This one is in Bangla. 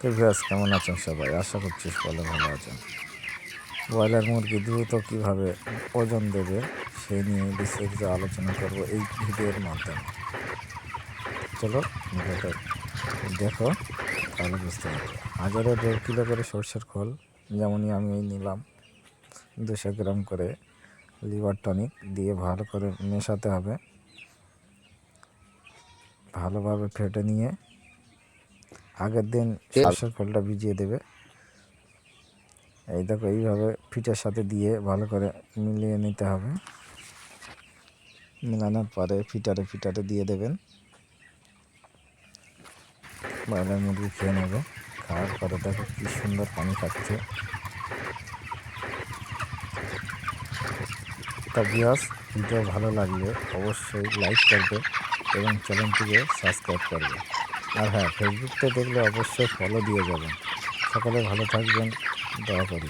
তো ভিউয়ার্স, কেমন আছেন সবাই? আশা করছি সকলে ভালো আছেন। ব্রয়লার মুরগি দ্রুত কীভাবে ওজন দেবে সেই নিয়ে বিস্তারিত আলোচনা করব এই ভিডিওর মাধ্যমে। চলো ভিডিওটা দেখো, তাহলে বুঝতে পারবে। 1.5 কিলো করে সরষের খোল, যেমনই আমি নিলাম 200 গ্রাম করে লিভার টনিক দিয়ে ভালো করে মেশাতে হবে। ভালোভাবে ফেটে নিয়ে আগের দিন সরষের খোলটা ভিজিয়ে দেবে। এই দেখো, এইভাবে ফিটের সাথে দিয়ে ভালো করে মিলিয়ে নিতে হবে। মেলানোর পরে ফিটারে দিয়ে দেবেন। ব্রয়লার মুরগি খেয়ে নেবে। খাওয়ার পরে দেখো কি সুন্দর পানি খাচ্ছে। তা ভিউয়ার্স, ভিডিও ভালো লাগলে অবশ্যই লাইক করবে এবং চ্যানেলটিকে সাবস্ক্রাইব করবে। আর হ্যাঁ, ফেসবুকতে দেখলে অবশ্যই ফলো দিয়ে যাবেন। সকলে ভালো থাকবেন, দয়া করি।